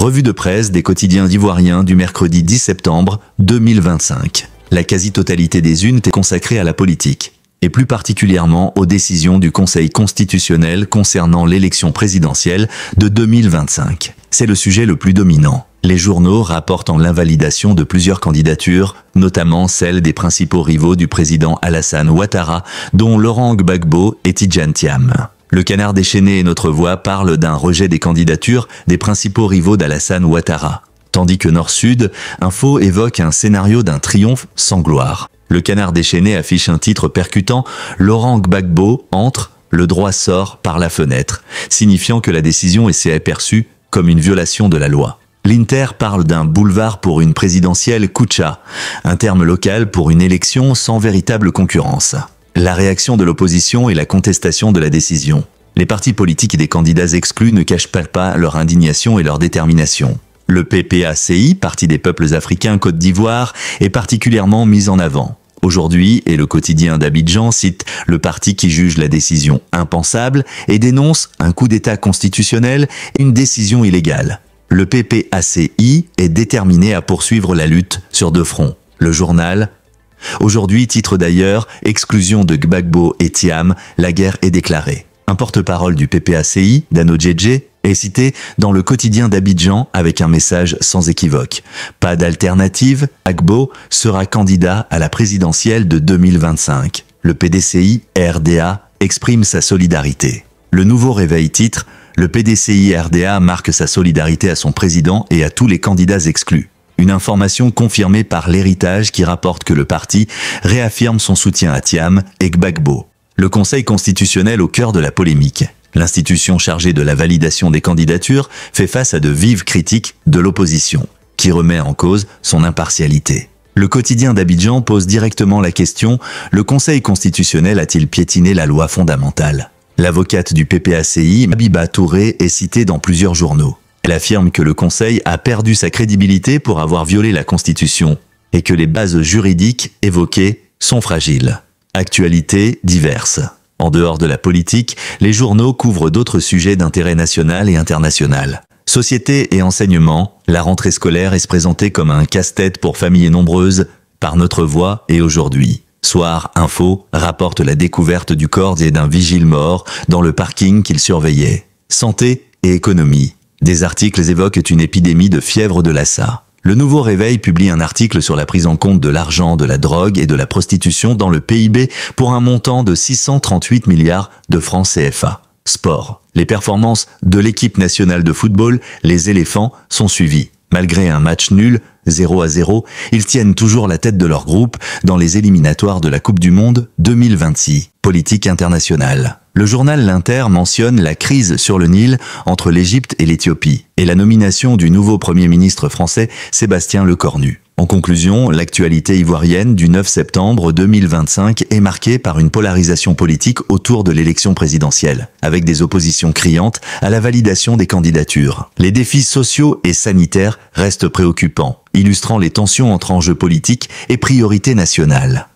Revue de presse des quotidiens ivoiriens du mercredi 10 septembre 2025. La quasi-totalité des unes est consacrée à la politique, et plus particulièrement aux décisions du Conseil constitutionnel concernant l'élection présidentielle de 2025. C'est le sujet le plus dominant. Les journaux rapportent l'invalidation de plusieurs candidatures, notamment celle des principaux rivaux du président Alassane Ouattara, dont Laurent Gbagbo et Tidjane Thiam. Le Canard déchaîné et Notre Voix parlent d'un rejet des candidatures des principaux rivaux d'Alassane Ouattara, tandis que Nord-Sud Info évoque un scénario d'un triomphe sans gloire. Le Canard déchaîné affiche un titre percutant « Laurent Gbagbo entre, le droit sort par la fenêtre », signifiant que la décision est perçue comme une violation de la loi. L'Inter parle d'un boulevard pour une présidentielle Koucha, un terme local pour une élection sans véritable concurrence. La réaction de l'opposition et la contestation de la décision. Les partis politiques et des candidats exclus ne cachent pas leur indignation et leur détermination. Le PPACI, Parti des peuples africains Côte d'Ivoire, est particulièrement mis en avant. Aujourd'hui, et le quotidien d'Abidjan cite le parti qui juge la décision impensable et dénonce un coup d'État constitutionnel et une décision illégale. Le PPACI est déterminé à poursuivre la lutte sur deux fronts. Le journal Aujourd'hui titre d'ailleurs « Exclusion de Gbagbo et Thiam, la guerre est déclarée ». Un porte-parole du PPACI, Dano Djedje, est cité dans le quotidien d'Abidjan avec un message sans équivoque. Pas d'alternative, Gbagbo sera candidat à la présidentielle de 2025. Le PDCI-RDA exprime sa solidarité. Le Nouveau Réveil titre « Le PDCI-RDA marque sa solidarité à son président et à tous les candidats exclus ». Une information confirmée par l'Héritage qui rapporte que le parti réaffirme son soutien à Thiam et Gbagbo. Le Conseil constitutionnel au cœur de la polémique. L'institution chargée de la validation des candidatures fait face à de vives critiques de l'opposition, qui remet en cause son impartialité. Le quotidien d'Abidjan pose directement la question « Le Conseil constitutionnel a-t-il piétiné la loi fondamentale ?» L'avocate du PPACI, Habiba Touré, est citée dans plusieurs journaux. Elle affirme que le Conseil a perdu sa crédibilité pour avoir violé la Constitution et que les bases juridiques évoquées sont fragiles. Actualités diverses. En dehors de la politique, les journaux couvrent d'autres sujets d'intérêt national et international. Société et enseignement, la rentrée scolaire est présentée comme un casse-tête pour familles nombreuses par Notre Voix et Aujourd'hui. Soir Info rapporte la découverte du corps d'un vigile mort dans le parking qu'il surveillait. Santé et économie. Des articles évoquent une épidémie de fièvre de Lassa. Le Nouveau Réveil publie un article sur la prise en compte de l'argent, de la drogue et de la prostitution dans le PIB pour un montant de 638 milliards de francs CFA. Sport. Les performances de l'équipe nationale de football, les éléphants, sont suivies. Malgré un match nul, 0-0, ils tiennent toujours la tête de leur groupe dans les éliminatoires de la Coupe du Monde 2026. Politique internationale. Le journal L'Inter mentionne la crise sur le Nil entre l'Égypte et l'Éthiopie et la nomination du nouveau Premier ministre français Sébastien Lecornu. En conclusion, l'actualité ivoirienne du 9 septembre 2025 est marquée par une polarisation politique autour de l'élection présidentielle, avec des oppositions criantes à la validation des candidatures. Les défis sociaux et sanitaires restent préoccupants, illustrant les tensions entre enjeux politiques et priorités nationales.